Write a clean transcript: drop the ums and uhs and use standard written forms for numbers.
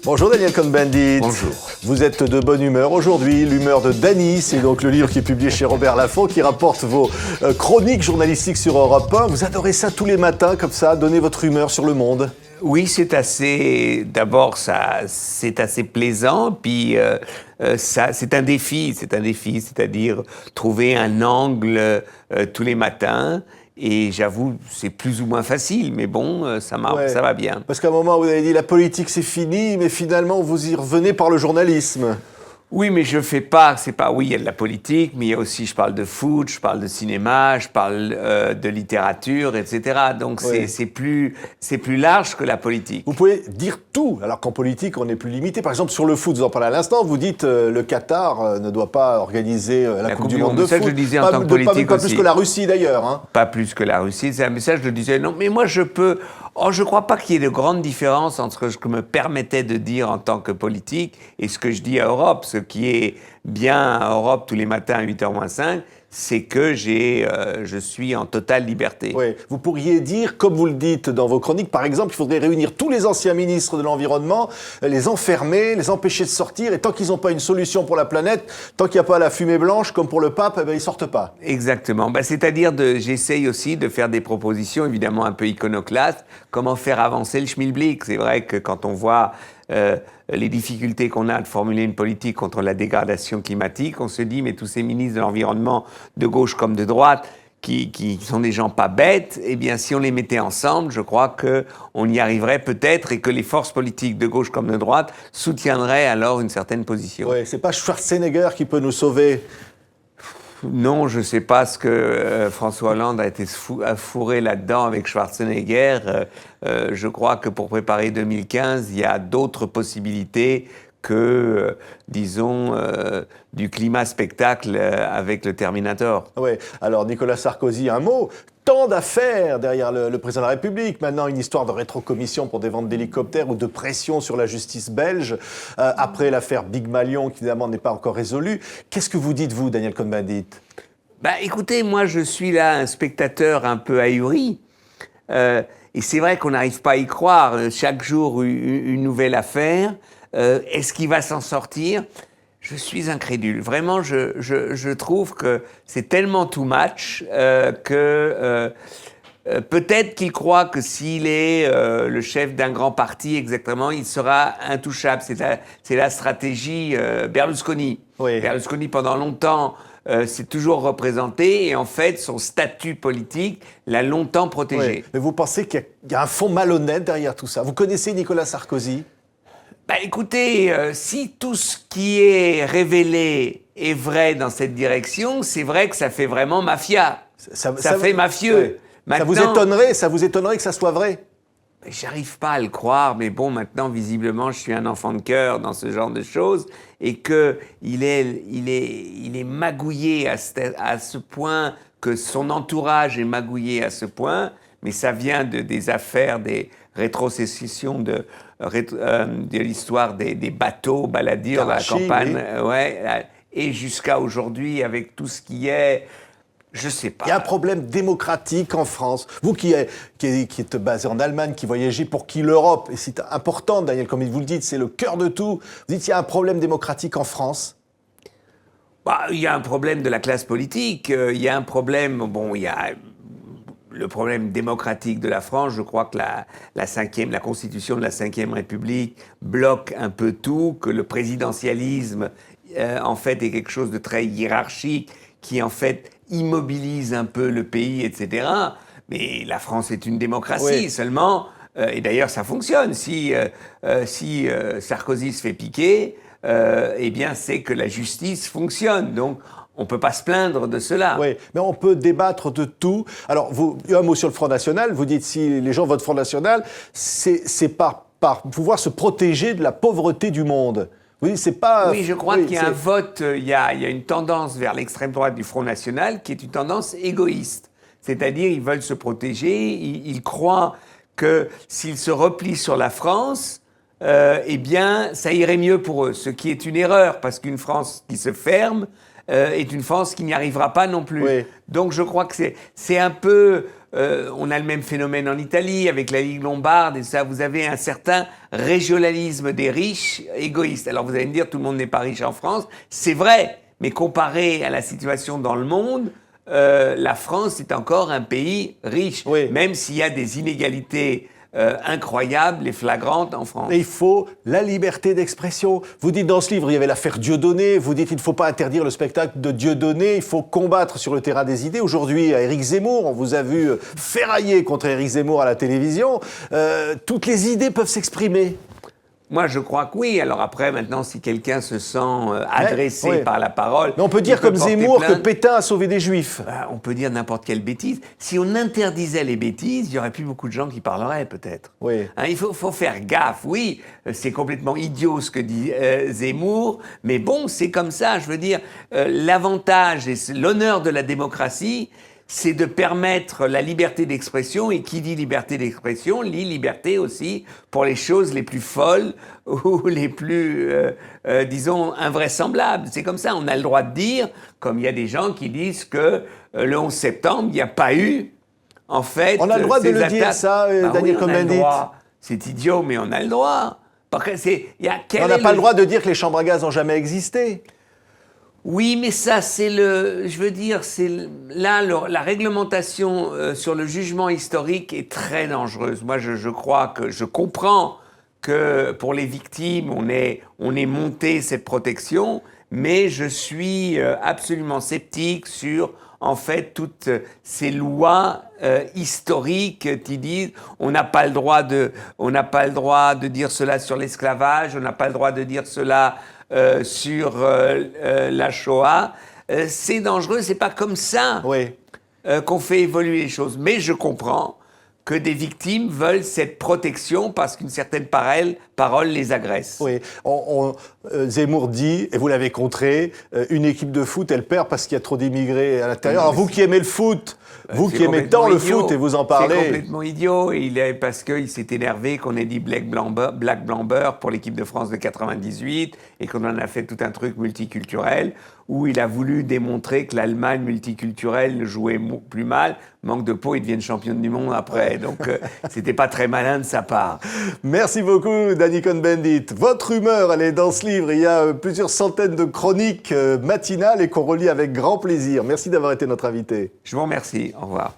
Bonjour Daniel Cohn-Bendit. Bonjour. Vous êtes de bonne humeur aujourd'hui, l'humeur de Dany, c'est donc le livre qui est publié chez Robert Laffont qui rapporte vos chroniques journalistiques sur Europe 1. Vous adorez ça tous les matins comme ça, donner votre humeur sur le monde? Oui, c'est assez. D'abord, c'est assez plaisant. Puis, c'est un défi, c'est-à-dire trouver un angle tous les matins. Et j'avoue, c'est plus ou moins facile, mais bon, ça va bien. Parce qu'à un moment, vous avez dit la politique c'est fini, mais finalement vous y revenez par le journalisme. Oui, mais je fais pas, oui, il y a de la politique, mais il y a aussi, je parle de foot, je parle de cinéma, je parle de littérature, etc. Donc c'est plus large que la politique. Vous pouvez dire tout, alors qu'en politique, on est plus limité. Par exemple, sur le foot, vous en parlez à l'instant, vous dites le Qatar ne doit pas organiser la Coupe du Monde de foot. Ça, je le disais en tant que politique pas plus que la Russie, d'ailleurs. Hein. Pas plus que la Russie, c'est un message, je le disais. Non, mais moi, je peux... Oh, je ne crois pas qu'il y ait de grande différence entre ce que je me permettais de dire en tant que politique et ce que je dis à Europe. Ce qui est bien à Europe tous les matins à 8h-5, c'est que je suis en totale liberté. Oui. Vous pourriez dire, comme vous le dites dans vos chroniques, par exemple, il faudrait réunir tous les anciens ministres de l'Environnement, les enfermer, les empêcher de sortir, et tant qu'ils n'ont pas une solution pour la planète, tant qu'il n'y a pas la fumée blanche, comme pour le pape, ils ne sortent pas. Exactement. C'est-à-dire, j'essaye aussi de faire des propositions, évidemment un peu iconoclastes, comment faire avancer le schmilblick. C'est vrai que quand on voit les difficultés qu'on a de formuler une politique contre la dégradation climatique, on se dit, mais tous ces ministres de l'Environnement, de gauche comme de droite, qui sont des gens pas bêtes, eh bien, si on les mettait ensemble, je crois qu'on y arriverait peut-être et que les forces politiques de gauche comme de droite soutiendraient alors une certaine position. Oui, c'est pas Schwarzenegger qui peut nous sauver. Non, je ne sais pas ce que François Hollande a été fourré là-dedans avec Schwarzenegger. Je crois que pour préparer 2015, il y a d'autres possibilités que, disons, du climat spectacle avec le Terminator. Oui, alors Nicolas Sarkozy, un mot. Tant d'affaires derrière le président de la République. Maintenant, une histoire de rétrocommission pour des ventes d'hélicoptères ou de pression sur la justice belge. Après l'affaire Big Malion, qui évidemment n'est pas encore résolue. Qu'est-ce que vous dites, vous, Daniel Cohn-Bendit ? Écoutez, moi, je suis là un spectateur un peu ahuri. Et c'est vrai qu'on n'arrive pas à y croire. Chaque jour, une nouvelle affaire. Est-ce qu'il va s'en sortir ? Je suis incrédule. Vraiment, je trouve que c'est tellement too much que peut-être qu'il croit que s'il est le chef d'un grand parti, exactement, il sera intouchable. C'est la stratégie Berlusconi. Oui. Berlusconi, pendant longtemps, s'est toujours représenté et en fait, son statut politique l'a longtemps protégé. Oui. Mais vous pensez qu'il y a un fond malhonnête derrière tout ça ? Vous connaissez Nicolas Sarkozy ? Écoutez, si tout ce qui est révélé est vrai dans cette direction, c'est vrai que ça fait vraiment mafia. Ça fait mafieux. Ouais. Maintenant, ça vous étonnerait que ça soit vrai ? J'arrive pas à le croire, mais bon, maintenant, visiblement, je suis un enfant de cœur dans ce genre de choses et qu'il est magouillé à ce point, que son entourage est magouillé à ce point, mais ça vient des affaires, des rétrocessions de l'histoire des bateaux baladures dans la campagne, et jusqu'à aujourd'hui, avec tout ce qui est... Je sais pas. Il y a un problème démocratique en France. Vous qui êtes basé en Allemagne, qui voyagez, pour qui l'Europe, et c'est important, Daniel, comme vous le dites, c'est le cœur de tout. Vous dites qu'il y a un problème démocratique en France ? Il y a un problème de la classe politique. Il y a un problème... il y a le problème démocratique de la France. Je crois que la constitution de la Ve République bloque un peu tout, que le présidentialisme, en fait, est quelque chose de très hiérarchique, qui, en fait, immobilise un peu le pays, etc. Mais la France est une démocratie, seulement, et d'ailleurs ça fonctionne, si Sarkozy se fait piquer, eh bien c'est que la justice fonctionne, donc on ne peut pas se plaindre de cela. Oui, mais on peut débattre de tout. Alors, un mot sur le Front National, vous dites si les gens votent Front National, c'est par pouvoir se protéger de la pauvreté du monde. Oui, c'est pas... Oui, je crois qu'il y a un vote, il y a une tendance vers l'extrême droite du Front National qui est une tendance égoïste. C'est-à-dire, ils veulent se protéger, ils croient que s'ils se replient sur la France, eh bien, ça irait mieux pour eux. Ce qui est une erreur, parce qu'une France qui se ferme est une France qui n'y arrivera pas non plus. Oui. Donc je crois que c'est un peu... on a le même phénomène en Italie avec la Ligue lombarde et ça. Vous avez un certain régionalisme des riches égoïstes. Alors vous allez me dire, tout le monde n'est pas riche en France. C'est vrai, mais comparé à la situation dans le monde, la France est encore un pays riche, Oui. même s'il y a des inégalités incroyables et flagrantes en France. Et il faut la liberté d'expression. Vous dites dans ce livre, il y avait l'affaire Dieudonné, vous dites il ne faut pas interdire le spectacle de Dieudonné, il faut combattre sur le terrain des idées. Aujourd'hui, à Éric Zemmour, on vous a vu ferrailler contre Éric Zemmour à la télévision. Toutes les idées peuvent s'exprimer. Moi, je crois que oui. Alors après, maintenant, si quelqu'un se sent agressé oui. par la parole... Mais on peut dire il peut comme porter Zemmour que plainte. Pétain a sauvé des Juifs. On peut dire n'importe quelle bêtise. Si on interdisait les bêtises, il n'y aurait plus beaucoup de gens qui parleraient, peut-être. Oui. Hein, il faut faire gaffe. Oui, c'est complètement idiot ce que dit Zemmour, mais bon, c'est comme ça. Je veux dire, l'avantage et l'honneur de la démocratie, c'est de permettre la liberté d'expression, et qui dit liberté d'expression, lit liberté aussi pour les choses les plus folles ou les plus, disons, invraisemblables. C'est comme ça, on a le droit de dire, comme il y a des gens qui disent que le 11 septembre, il n'y a pas eu, en fait, On a le droit de ces le dire, attaques. ça, Bah Daniel oui, on a le Cohn-Bendit. droit. C'est idiot, mais on a le droit. Parce que On n'a pas le droit de dire que les chambres à gaz n'ont jamais existé. Oui, mais ça, c'est je veux dire, la réglementation sur le jugement historique est très dangereuse. Moi, je crois que je comprends que pour les victimes, on ait monté cette protection, mais je suis absolument sceptique sur, en fait, toutes ces lois historiques qui disent on n'a pas le droit de dire cela sur l'esclavage, on n'a pas le droit de dire cela sur la Shoah. C'est dangereux, c'est pas comme ça Oui. qu'on fait évoluer les choses. Mais je comprends que des victimes veulent cette protection parce qu'une certaine parole les agresse. Oui, Zemmour dit, et vous l'avez contré, une équipe de foot, elle perd parce qu'il y a trop d'immigrés à l'intérieur. Alors vous qui aimez le foot, vous qui aimez tant le foot et vous en parlez... C'est complètement idiot, parce qu'il s'est énervé qu'on ait dit Black Blamber pour l'équipe de France de 98 et qu'on en a fait tout un truc multiculturel où il a voulu démontrer que l'Allemagne multiculturelle jouait plus mal. Manque de peau, ils deviennent championnes du monde après. Donc, c'était pas très malin de sa part. Merci beaucoup, Danny Cohn-Bendit. Votre humeur, elle est dans ce livre. Il y a plusieurs centaines de chroniques matinales et qu'on relit avec grand plaisir. Merci d'avoir été notre invité. Je vous remercie. Au revoir.